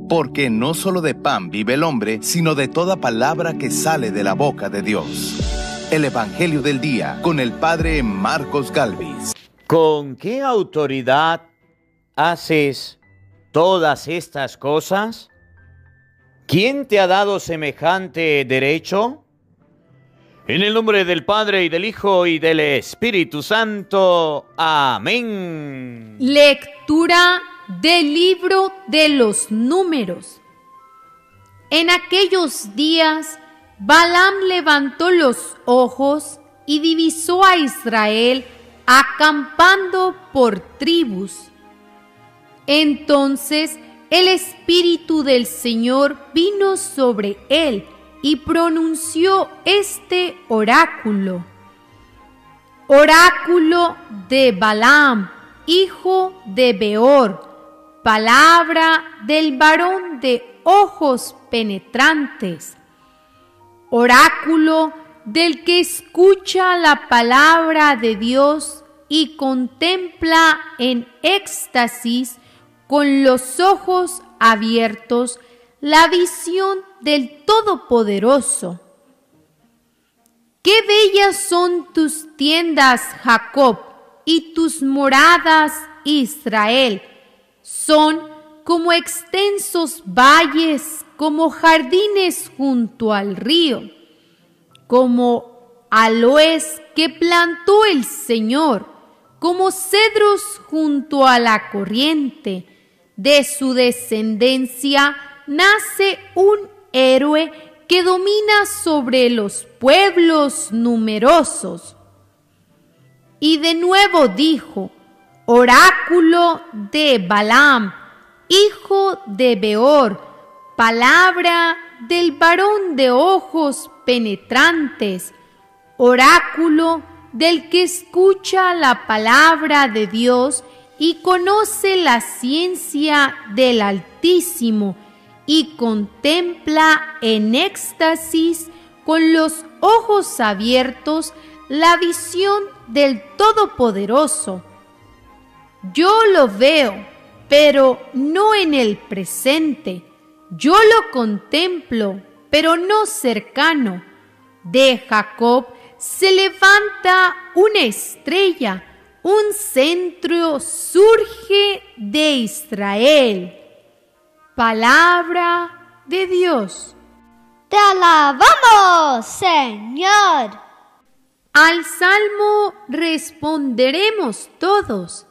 porque no solo de pan vive el hombre, sino de toda palabra que sale de la boca de Dios. El Evangelio del Día, con el Padre Marcos Galvis. ¿Con qué autoridad haces todas estas cosas? ¿Quién te ha dado semejante derecho? En el nombre del Padre, y del Hijo, y del Espíritu Santo. Amén. Lectura del libro de los Números. En aquellos días, Balaam levantó los ojos y divisó a Israel acampando por tribus. Entonces el Espíritu del Señor vino sobre él y pronunció este oráculo. Oráculo de Balaam, hijo de Beor, palabra del varón de ojos penetrantes. Oráculo del que escucha la palabra de Dios y contempla en éxtasis con los ojos abiertos la visión del Todopoderoso. Qué bellas son tus tiendas, Jacob, y tus moradas, Israel. Son como extensos valles, como jardines junto al río, como aloes que plantó el Señor, como cedros junto a la corriente. De su descendencia nace un héroe que domina sobre los pueblos numerosos. Y de nuevo dijo, oráculo de Balaam, hijo de Beor, palabra del varón de ojos penetrantes, oráculo del que escucha la palabra de Dios y conoce la ciencia del Altísimo y contempla en éxtasis con los ojos abiertos la visión del Todopoderoso. Yo lo veo, pero no en el presente. Yo lo contemplo, pero no cercano. De Jacob se levanta una estrella, un centro surge de Israel. Palabra de Dios. ¡Te alabamos, Señor! Al salmo responderemos todos.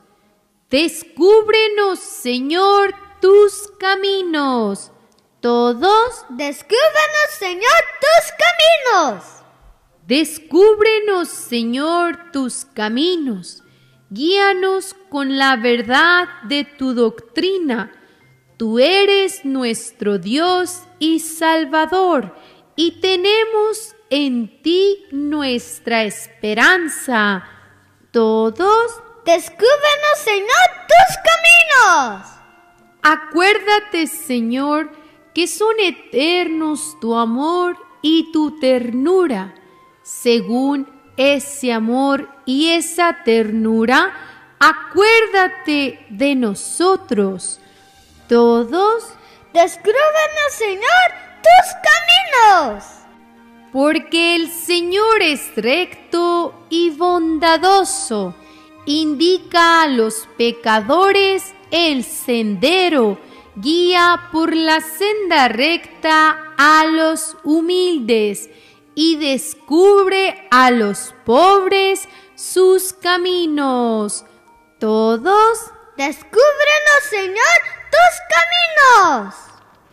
Descúbrenos, Señor, tus caminos. Todos. Descúbrenos, Señor, tus caminos. Descúbrenos, Señor, tus caminos. Guíanos con la verdad de tu doctrina. Tú eres nuestro Dios y Salvador, y tenemos en ti nuestra esperanza. Todos. Descúbrenos, Señor, tus caminos. Acuérdate, Señor, que son eternos tu amor y tu ternura. Según ese amor y esa ternura, acuérdate de nosotros. Todos. Descúbrenos, Señor, tus caminos. Porque el Señor es recto y bondadoso, indica a los pecadores el sendero, guía por la senda recta a los humildes y descubre a los pobres sus caminos. Todos. Descúbrenos, Señor, tus caminos.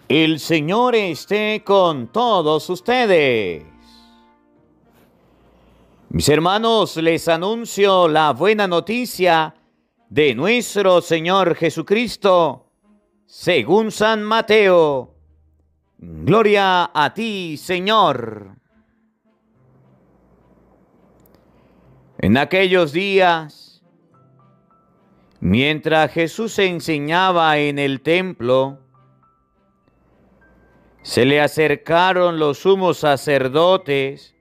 El Señor esté con todos ustedes. Mis hermanos, les anuncio la buena noticia de nuestro Señor Jesucristo, según San Mateo. Gloria a ti, Señor. En aquellos días, mientras Jesús enseñaba en el templo, se le acercaron los sumos sacerdotes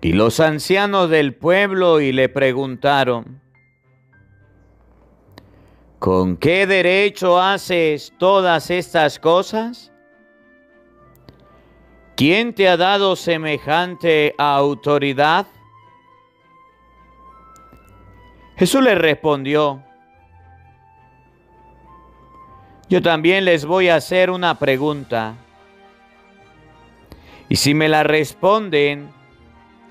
y los ancianos del pueblo y le preguntaron: ¿con qué derecho haces todas estas cosas? ¿Quién te ha dado semejante autoridad? Jesús le respondió: yo también les voy a hacer una pregunta. Y si me la responden,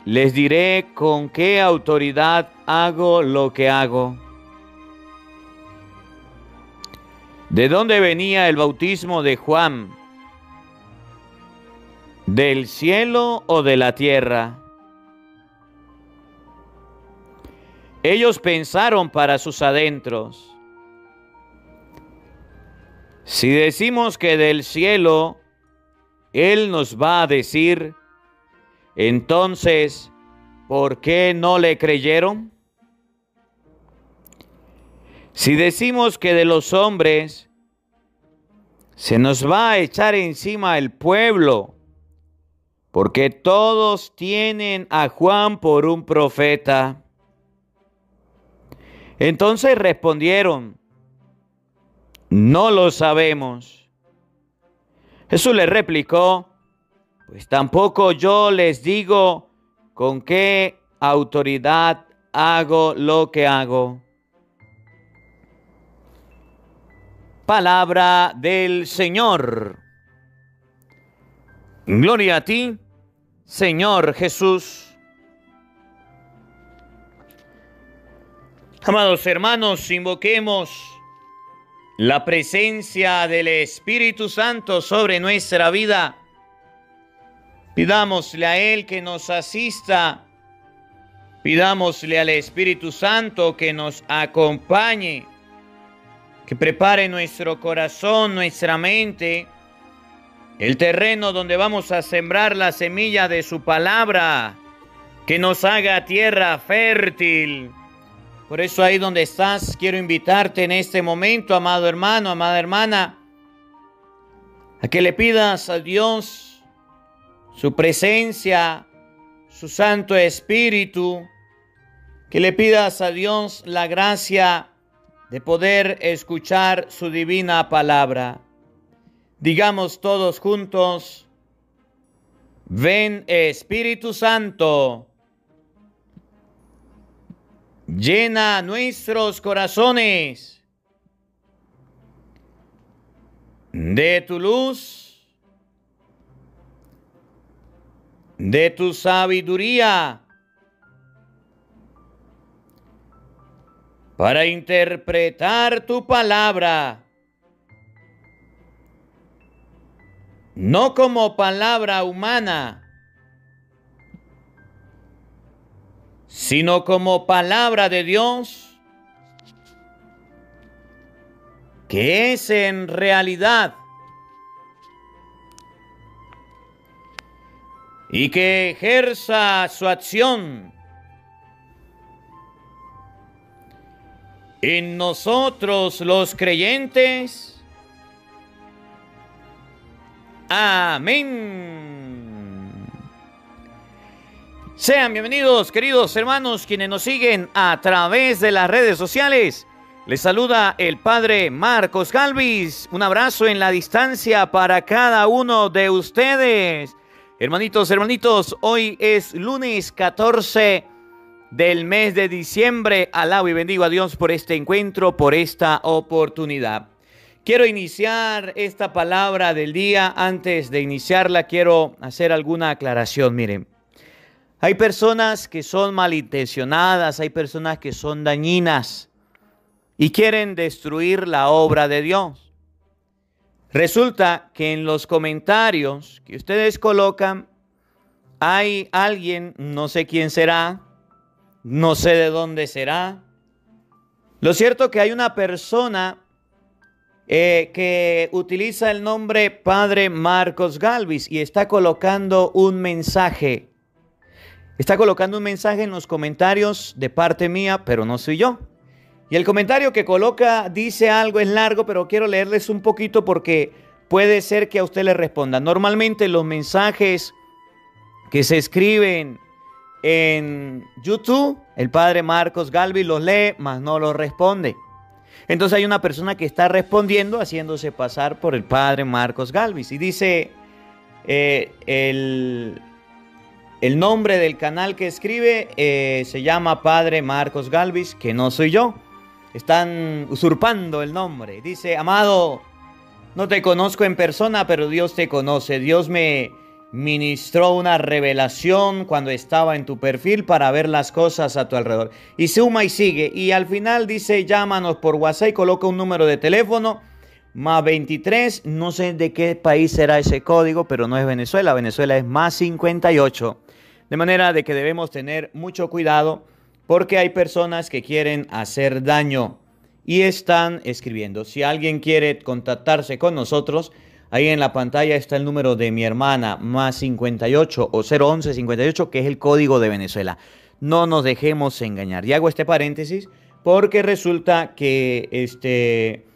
les diré con qué autoridad hago lo que hago. ¿De dónde venía el bautismo de Juan? ¿Del cielo o de la tierra? Ellos pensaron para sus adentros: si decimos que del cielo, Él nos va a decir, entonces, ¿por qué no le creyeron? Si decimos que de los hombres, se nos va a echar encima el pueblo, porque todos tienen a Juan por un profeta. Entonces respondieron: no lo sabemos. Jesús les replicó: pues tampoco yo les digo con qué autoridad hago lo que hago. Palabra del Señor. Gloria a ti, Señor Jesús. Amados hermanos, invoquemos la presencia del Espíritu Santo sobre nuestra vida. Pidámosle a Él que nos asista. Pidámosle al Espíritu Santo que nos acompañe, que prepare nuestro corazón, nuestra mente, el terreno donde vamos a sembrar la semilla de su palabra, que nos haga tierra fértil. Por eso ahí donde estás, quiero invitarte en este momento, amado hermano, amada hermana, a que le pidas a Dios su presencia, su Santo Espíritu, que le pidas a Dios la gracia de poder escuchar su divina palabra. Digamos todos juntos: ven Espíritu Santo, llena nuestros corazones de tu luz, de tu sabiduría, para interpretar tu palabra, no como palabra humana, sino como palabra de Dios, que es en realidad y que ejerza su acción en nosotros los creyentes. Amén. Sean bienvenidos, queridos hermanos, quienes nos siguen a través de las redes sociales. Les saluda el Padre Marcos Galvis. Un abrazo en la distancia para cada uno de ustedes. Hermanitos, hoy es lunes 14 del mes de diciembre. Alabo y bendigo a Dios por este encuentro, por esta oportunidad. Quiero iniciar esta palabra del día. Antes de iniciarla, quiero hacer alguna aclaración. Miren, hay personas que son malintencionadas, hay personas que son dañinas y quieren destruir la obra de Dios. Resulta que en los comentarios que ustedes colocan hay alguien, no sé quién será, no sé de dónde será. Lo cierto es que hay una persona que utiliza el nombre Padre Marcos Galvis y está colocando un mensaje. Está colocando un mensaje en los comentarios de parte mía, pero no soy yo. Y el comentario que coloca dice algo, es largo, pero quiero leerles un poquito porque puede ser que a usted le responda. Normalmente los mensajes que se escriben en YouTube, el Padre Marcos Galvis los lee, mas no los responde. Entonces hay una persona que está respondiendo haciéndose pasar por el padre Marcos Galvis. Y dice el nombre del canal que escribe se llama Padre Marcos Galvis, que no soy yo. Están usurpando el nombre. Dice: amado, no te conozco en persona, pero Dios te conoce. Dios me ministró una revelación cuando estaba en tu perfil para ver las cosas a tu alrededor. Y suma y sigue. Y al final dice: llámanos por WhatsApp, y coloca un número de teléfono, más 23, no sé de qué país será ese código, pero no es Venezuela. Venezuela es más 58. De manera de que debemos tener mucho cuidado, porque hay personas que quieren hacer daño y están escribiendo. Si alguien quiere contactarse con nosotros, ahí en la pantalla está el número de mi hermana, más 58 o 011 58, que es el código de Venezuela. No nos dejemos engañar. Y hago este paréntesis porque resulta que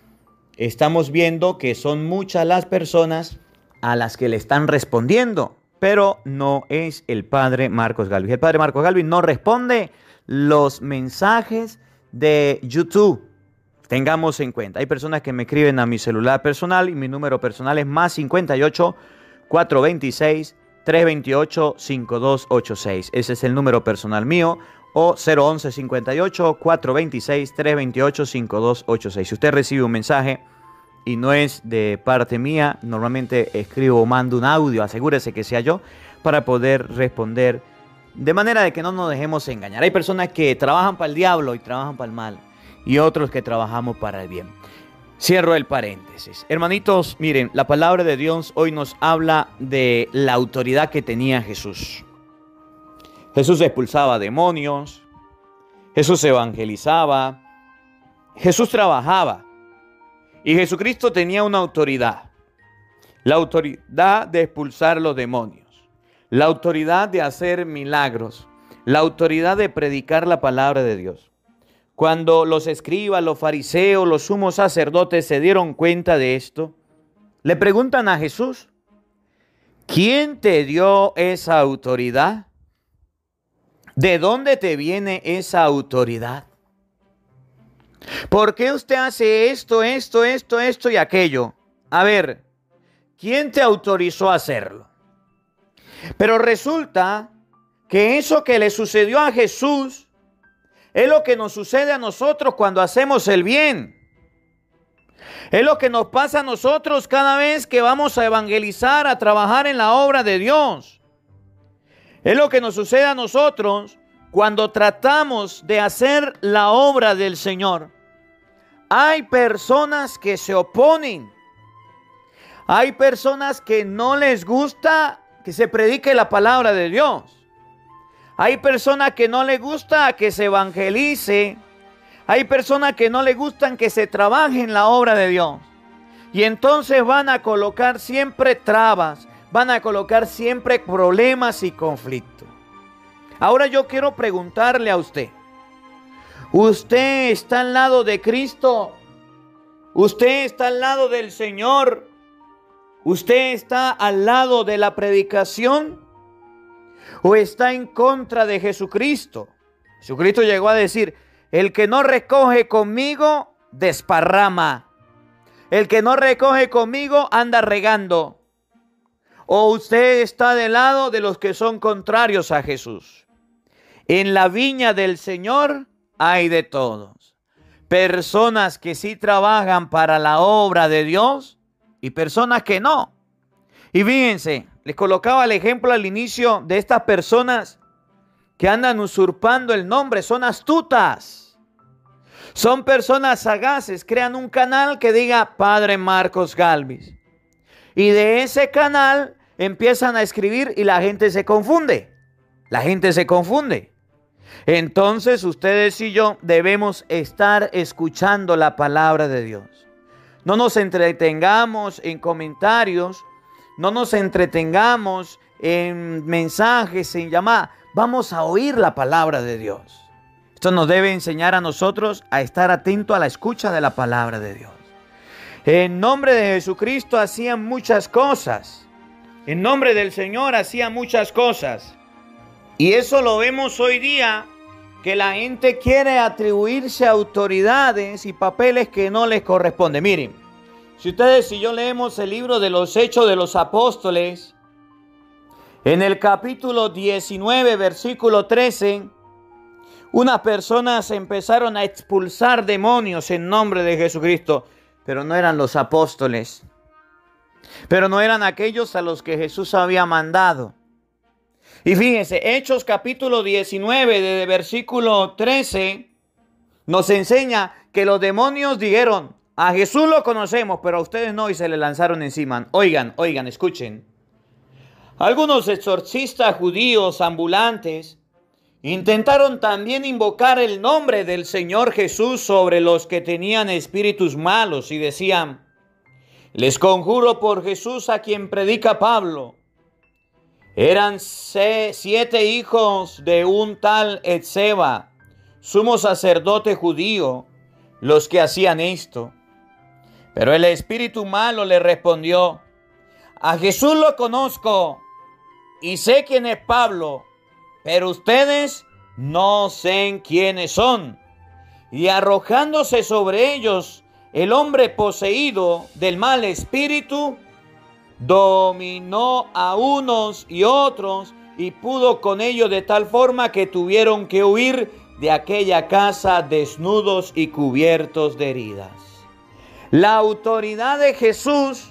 estamos viendo que son muchas las personas a las que le están respondiendo, pero no es el padre Marcos Galvis. El padre Marcos Galvis no responde los mensajes de YouTube. Tengamos en cuenta, hay personas que me escriben a mi celular personal y mi número personal es más 58 426 328 5286. Ese es el número personal mío, o 011 58 426 328 5286. Si usted recibe un mensaje y no es de parte mía, normalmente escribo o mando un audio, asegúrese que sea yo, para poder responder, de manera de que no nos dejemos engañar. Hay personas que trabajan para el diablo y trabajan para el mal, y otros que trabajamos para el bien. Cierro el paréntesis. Hermanitos, miren, la palabra de Dios hoy nos habla de la autoridad que tenía Jesús. Jesús expulsaba demonios, Jesús evangelizaba, Jesús trabajaba, y Jesucristo tenía una autoridad. La autoridad de expulsar los demonios, la autoridad de hacer milagros, la autoridad de predicar la palabra de Dios. Cuando los escribas, los fariseos, los sumos sacerdotes se dieron cuenta de esto, le preguntan a Jesús: ¿quién te dio esa autoridad? ¿De dónde te viene esa autoridad? ¿Por qué usted hace esto y aquello? A ver, ¿quién te autorizó a hacerlo? Pero resulta que eso que le sucedió a Jesús es lo que nos sucede a nosotros cuando hacemos el bien. Es lo que nos pasa a nosotros cada vez que vamos a evangelizar, a trabajar en la obra de Dios. Es lo que nos sucede a nosotros cuando tratamos de hacer la obra del Señor. Hay personas que se oponen. Hay personas que no les gusta que se predique la palabra de Dios. Hay personas que no les gusta que se evangelice. Hay personas que no les gustan que se trabaje en la obra de Dios. Y entonces van a colocar siempre trabas, van a colocar siempre problemas y conflictos. Ahora yo quiero preguntarle a usted: ¿usted está al lado de Cristo? ¿Usted está al lado del Señor? ¿Usted está al lado de la predicación? ¿O está en contra de Jesucristo? Jesucristo llegó a decir: el que no recoge conmigo, desparrama. El que no recoge conmigo, anda regando. ¿O usted está del lado de los que son contrarios a Jesús? En la viña del Señor hay de todos. Personas que sí trabajan para la obra de Dios y personas que no. Y fíjense, les colocaba el ejemplo al inicio de estas personas que andan usurpando el nombre. Son astutas. Son personas sagaces. Crean un canal que diga Padre Marcos Galvis. Y de ese canal empiezan a escribir y la gente se confunde. La gente se confunde. Entonces ustedes y yo debemos estar escuchando la palabra de Dios. No nos entretengamos en comentarios. No nos entretengamos en mensajes, en llamadas. Vamos a oír la palabra de Dios. Esto nos debe enseñar a nosotros a estar atentos a la escucha de la palabra de Dios. En nombre de Jesucristo hacían muchas cosas. En nombre del Señor hacían muchas cosas. Y eso lo vemos hoy día que la gente quiere atribuirse a autoridades y papeles que no les corresponden. Miren, si ustedes y yo leemos el libro de los Hechos de los Apóstoles, en el capítulo 19, versículo 13, unas personas empezaron a expulsar demonios en nombre de Jesucristo, pero no eran los apóstoles, pero no eran aquellos a los que Jesús había mandado. Y fíjense, Hechos capítulo 19, de versículo 13, nos enseña que los demonios dijeron: a Jesús lo conocemos, pero a ustedes no, y se le lanzaron encima. Oigan, escuchen. Algunos exorcistas judíos ambulantes intentaron también invocar el nombre del Señor Jesús sobre los que tenían espíritus malos y decían: les conjuro por Jesús a quien predica Pablo. Eran 7 hijos de un tal Etseba, sumo sacerdote judío, los que hacían esto. Pero el espíritu malo le respondió: a Jesús lo conozco y sé quién es Pablo, pero ustedes no sé quiénes son. Y arrojándose sobre ellos, el hombre poseído del mal espíritu dominó a unos y otros y pudo con ellos de tal forma que tuvieron que huir de aquella casa desnudos y cubiertos de heridas. La autoridad de Jesús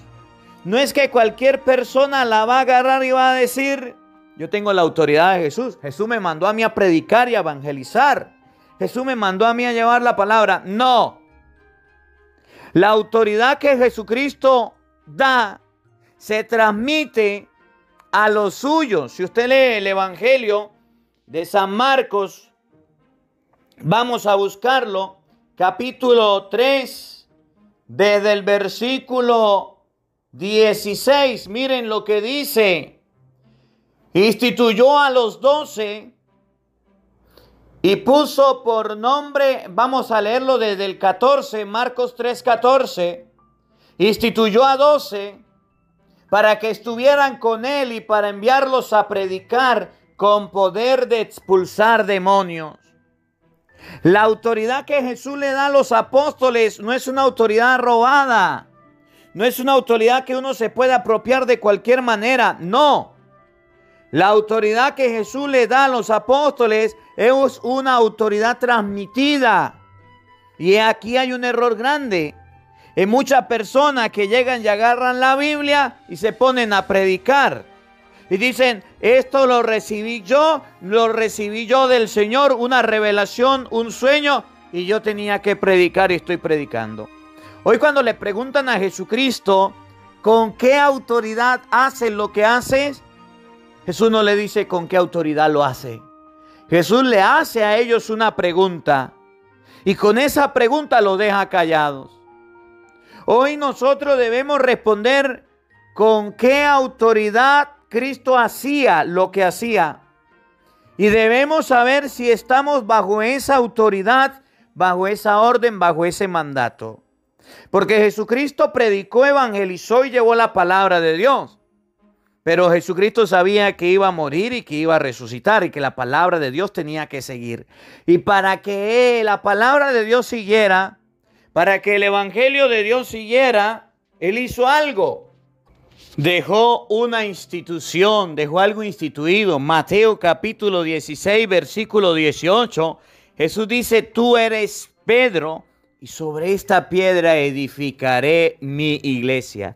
no es que cualquier persona la va a agarrar y va a decir: yo tengo la autoridad de Jesús. Jesús me mandó a mí a predicar y a evangelizar. Jesús me mandó a mí a llevar la palabra. No. La autoridad que Jesucristo da se transmite a los suyos. Si usted lee el Evangelio de San Marcos, vamos a buscarlo, capítulo 3, desde el versículo 16. Miren lo que dice: instituyó a los 12 y puso por nombre, vamos a leerlo desde el 14, Marcos 3, 14. Instituyó a 12 para que estuvieran con él y para enviarlos a predicar con poder de expulsar demonios. La autoridad que Jesús le da a los apóstoles no es una autoridad robada. No es una autoridad que uno se pueda apropiar de cualquier manera. No. La autoridad que Jesús le da a los apóstoles es una autoridad transmitida. Y aquí hay un error grande. Hay muchas personas que llegan y agarran la Biblia y se ponen a predicar. Y dicen: esto lo recibí yo del Señor, una revelación, un sueño, y yo tenía que predicar y estoy predicando. Hoy cuando le preguntan a Jesucristo ¿con qué autoridad haces lo que haces?, Jesús no le dice con qué autoridad lo hace. Jesús le hace a ellos una pregunta y con esa pregunta los deja callados. Hoy nosotros debemos responder con qué autoridad Cristo hacía lo que hacía. Y debemos saber si estamos bajo esa autoridad, bajo esa orden, bajo ese mandato. Porque Jesucristo predicó, evangelizó y llevó la palabra de Dios. Pero Jesucristo sabía que iba a morir y que iba a resucitar y que la palabra de Dios tenía que seguir. Y para que la palabra de Dios siguiera, para que el evangelio de Dios siguiera, Él hizo algo. Dejó una institución, dejó algo instituido. Mateo capítulo 16, versículo 18. Jesús dice: tú eres Pedro y sobre esta piedra edificaré mi iglesia.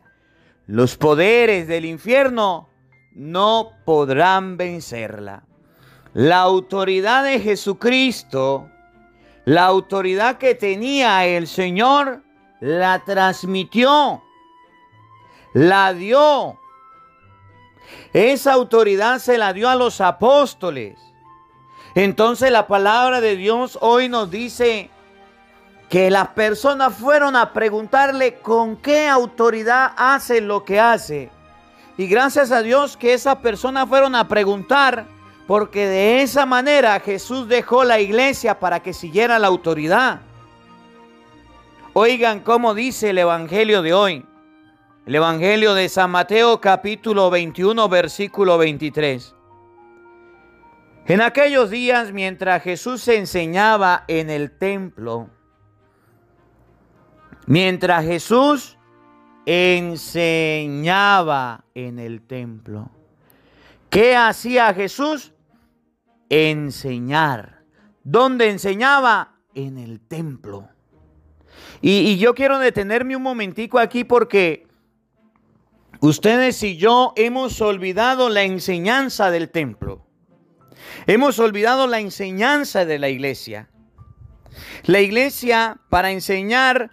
Los poderes del infierno no podrán vencerla. La autoridad de Jesucristo, la autoridad que tenía el Señor, la transmitió, la dio. Esa autoridad se la dio a los apóstoles. Entonces la palabra de Dios hoy nos dice que las personas fueron a preguntarle con qué autoridad hace lo que hace. Y gracias a Dios que esas personas fueron a preguntar, porque de esa manera Jesús dejó la iglesia para que siguiera la autoridad. Oigan cómo dice el evangelio de hoy. El evangelio de San Mateo capítulo 21 versículo 23. En aquellos días, mientras Jesús enseñaba en el templo, ¿qué hacía Jesús? Enseñar. ¿Dónde enseñaba? En el templo. Y yo quiero detenerme un momentico aquí porque ustedes y yo hemos olvidado la enseñanza del templo. Hemos olvidado la enseñanza de la iglesia. La iglesia, para enseñar,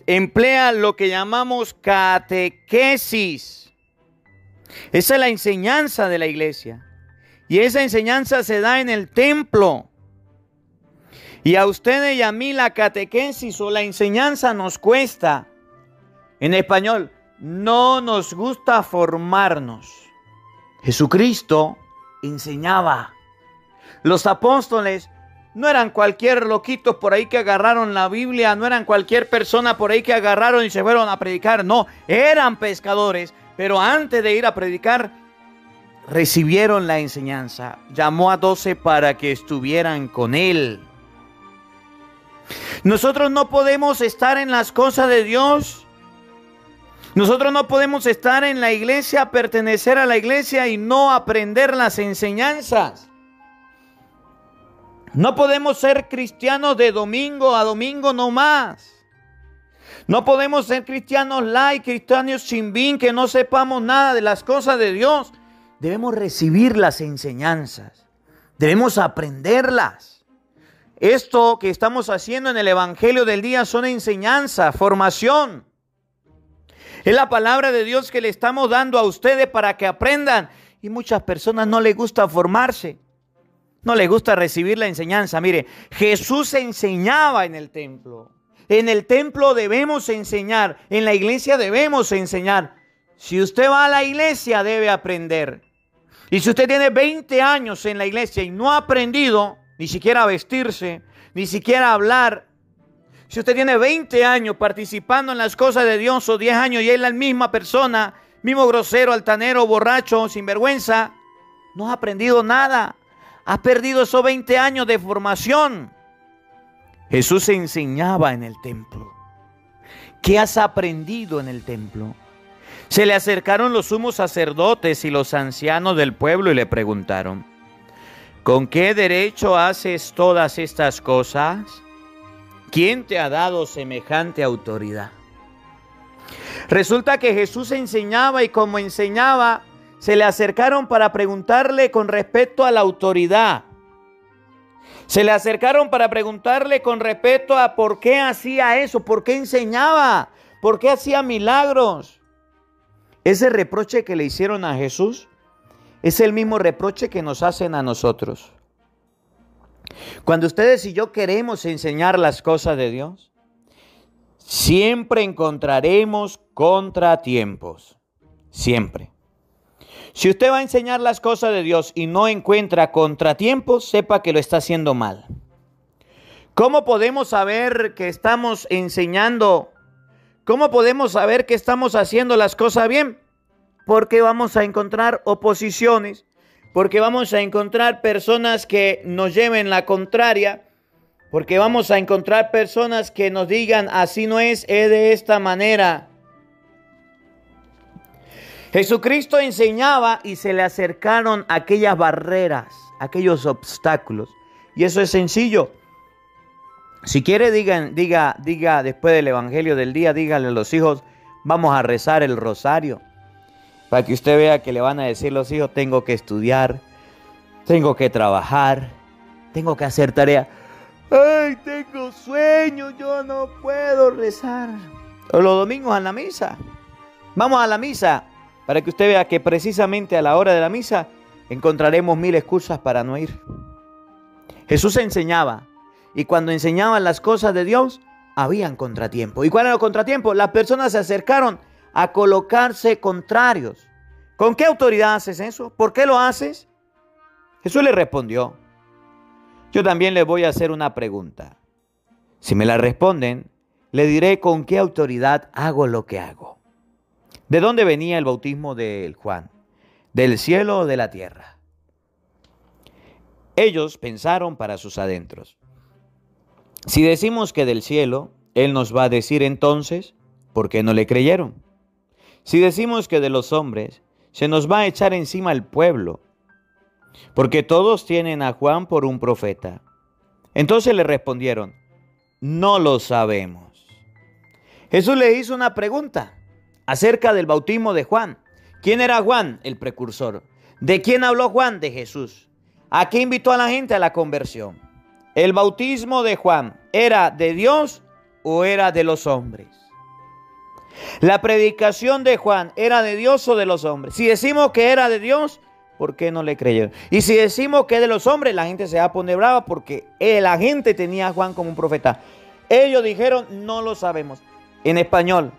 emplea lo que llamamos catequesis. Esa es la enseñanza de la iglesia. Y esa enseñanza se da en el templo. Y a ustedes y a mí la catequesis o la enseñanza nos cuesta. En español, no nos gusta formarnos. Jesucristo enseñaba. Los apóstoles no eran cualquier loquitos por ahí que agarraron la Biblia, no eran cualquier persona por ahí que agarraron y se fueron a predicar. No, eran pescadores, pero antes de ir a predicar, recibieron la enseñanza. Llamó a 12 para que estuvieran con él. Nosotros no podemos estar en las cosas de Dios. Nosotros no podemos estar en la iglesia, pertenecer a la iglesia y no aprender las enseñanzas. No podemos ser cristianos de domingo a domingo no más. No podemos ser cristianos light, cristianos sin fin, que no sepamos nada de las cosas de Dios. Debemos recibir las enseñanzas. Debemos aprenderlas. Esto que estamos haciendo en el Evangelio del día son enseñanzas, formación. Es la palabra de Dios que le estamos dando a ustedes para que aprendan. Y muchas personas no les gusta formarse. No les gusta recibir la enseñanza. Mire, Jesús enseñaba en el templo. En el templo debemos enseñar. En la iglesia debemos enseñar. Si usted va a la iglesia, debe aprender. Y si usted tiene 20 años en la iglesia y no ha aprendido ni siquiera a vestirse, ni siquiera a hablar. Si usted tiene 20 años participando en las cosas de Dios o 10 años y es la misma persona, mismo grosero, altanero, borracho, sinvergüenza, no ha aprendido nada. Ha perdido esos 20 años de formación. Jesús enseñaba en el templo. ¿Qué has aprendido en el templo? Se le acercaron los sumos sacerdotes y los ancianos del pueblo y le preguntaron: ¿con qué derecho haces todas estas cosas? ¿Quién te ha dado semejante autoridad? Resulta que Jesús enseñaba y como enseñaba, se le acercaron para preguntarle con respecto a la autoridad. Se le acercaron para preguntarle con respecto a por qué hacía eso, por qué enseñaba, por qué hacía milagros. Ese reproche que le hicieron a Jesús es el mismo reproche que nos hacen a nosotros. Cuando ustedes y yo queremos enseñar las cosas de Dios, siempre encontraremos contratiempos. Siempre. Si usted va a enseñar las cosas de Dios y no encuentra contratiempos, sepa que lo está haciendo mal. ¿Cómo podemos saber que estamos enseñando? ¿Cómo podemos saber que estamos haciendo las cosas bien? Porque vamos a encontrar oposiciones, porque vamos a encontrar personas que nos lleven la contraria, porque vamos a encontrar personas que nos digan así no es de esta manera. Jesucristo enseñaba y se le acercaron aquellas barreras, aquellos obstáculos. Y eso es sencillo. Si quiere, diga después del Evangelio del día, dígale a los hijos, vamos a rezar el rosario. Para que usted vea que le van a decir los hijos, tengo que estudiar, tengo que trabajar, tengo que hacer tarea. ¡Ay, tengo sueño! Yo no puedo rezar. O los domingos a la misa. Vamos a la misa. Para que usted vea que precisamente a la hora de la misa encontraremos 1000 excusas para no ir. Jesús enseñaba. Y cuando enseñaba las cosas de Dios, habían contratiempos. ¿Y cuál era el contratiempo? Las personas se acercaron a colocarse contrarios. ¿Con qué autoridad haces eso? ¿Por qué lo haces? Jesús le respondió: yo también les voy a hacer una pregunta. Si me la responden, le diré con qué autoridad hago lo que hago. ¿De dónde venía el bautismo de Juan? ¿Del cielo o de la tierra? Ellos pensaron para sus adentros: si decimos que del cielo, Él nos va a decir entonces, ¿por qué no le creyeron? Si decimos que de los hombres, se nos va a echar encima el pueblo, porque todos tienen a Juan por un profeta. Entonces le respondieron: no lo sabemos. Jesús le hizo una pregunta acerca del bautismo de Juan. ¿Quién era Juan? El precursor. ¿De quién habló Juan? De Jesús. ¿A qué invitó a la gente? A la conversión. ¿El bautismo de Juan era de Dios o era de los hombres? ¿La predicación de Juan era de Dios o de los hombres? Si decimos que era de Dios, ¿por qué no le creyeron? Y si decimos que es de los hombres, la gente se va a poner brava porque la gente tenía a Juan como un profeta. Ellos dijeron: no lo sabemos. En español,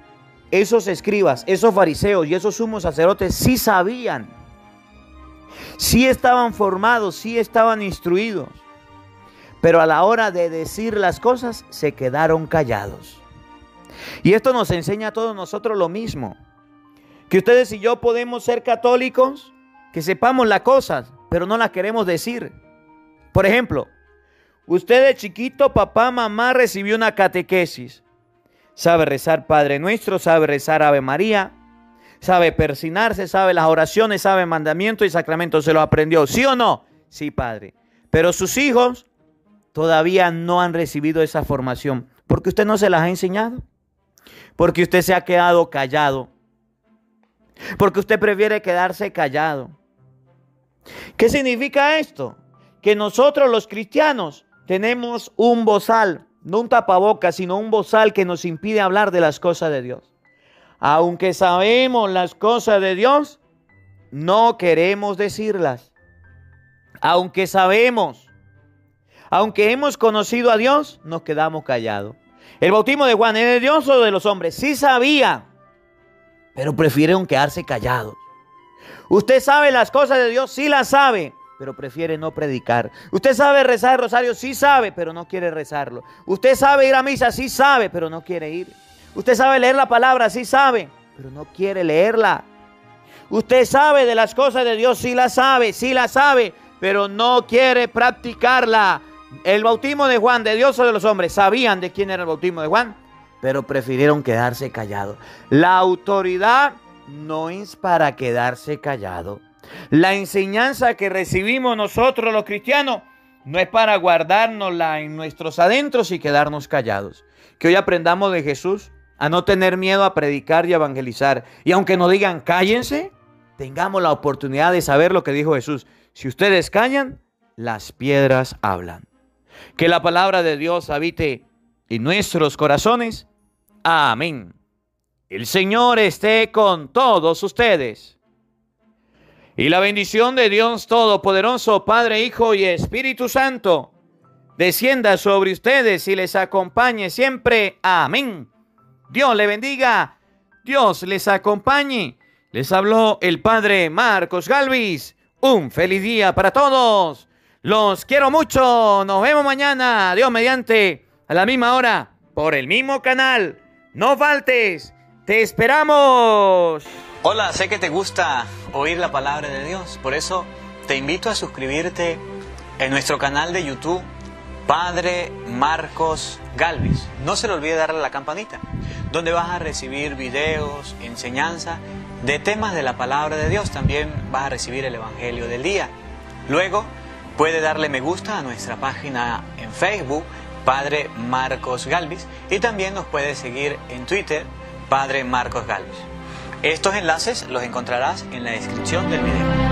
esos escribas, esos fariseos y esos sumos sacerdotes sí sabían. Sí estaban formados, sí estaban instruidos. Pero a la hora de decir las cosas, se quedaron callados. Y esto nos enseña a todos nosotros lo mismo. Que ustedes y yo podemos ser católicos, que sepamos las cosas, pero no las queremos decir. Por ejemplo, usted de chiquito, papá, mamá, recibió una catequesis. Sabe rezar Padre Nuestro, sabe rezar Ave María, sabe persinarse, sabe las oraciones, sabe mandamientos y sacramentos. ¿Se lo aprendió? ¿Sí o no? Sí, padre. Pero sus hijos todavía no han recibido esa formación. ¿Porque usted no se las ha enseñado? Porque usted se ha quedado callado. Porque usted prefiere quedarse callado. ¿Qué significa esto? Que nosotros los cristianos tenemos un bozal, no un tapabocas, sino un bozal que nos impide hablar de las cosas de Dios. Aunque sabemos las cosas de Dios, no queremos decirlas. Aunque sabemos, aunque hemos conocido a Dios, nos quedamos callados. ¿El bautismo de Juan es de Dios o de los hombres? Sí sabía, pero prefirieron quedarse callados. Usted sabe las cosas de Dios, sí las sabe, pero prefiere no predicar. Usted sabe rezar el rosario, sí sabe, pero no quiere rezarlo. Usted sabe ir a misa, sí sabe, pero no quiere ir. Usted sabe leer la palabra, sí sabe, pero no quiere leerla. Usted sabe de las cosas de Dios, sí la sabe, pero no quiere practicarla. El bautismo de Juan, ¿de Dios o de los hombres? Sabían de quién era el bautismo de Juan, pero prefirieron quedarse callados. La autoridad no es para quedarse callado. La enseñanza que recibimos nosotros los cristianos no es para guardárnosla en nuestros adentros y quedarnos callados. Que hoy aprendamos de Jesús a no tener miedo a predicar y evangelizar. Y aunque nos digan cállense, tengamos la oportunidad de saber lo que dijo Jesús. Si ustedes callan, las piedras hablan. Que la palabra de Dios habite en nuestros corazones. Amén. El Señor esté con todos ustedes. Y la bendición de Dios Todopoderoso, Padre, Hijo y Espíritu Santo, descienda sobre ustedes y les acompañe siempre. Amén. Dios le bendiga. Dios les acompañe. Les habló el Padre Marcos Galvis. Un feliz día para todos. Los quiero mucho. Nos vemos mañana, Dios mediante, a la misma hora, por el mismo canal. No faltes. Te esperamos. Hola, sé que te gusta oír la palabra de Dios. Por eso te invito a suscribirte en nuestro canal de YouTube, Padre Marcos Galvis. No se le olvide darle a la campanita, donde vas a recibir videos, enseñanza de temas de la palabra de Dios. También vas a recibir el Evangelio del día. Luego puede darle me gusta a nuestra página en Facebook, Padre Marcos Galvis, y también nos puede seguir en Twitter, Padre Marcos Galvis. Estos enlaces los encontrarás en la descripción del video.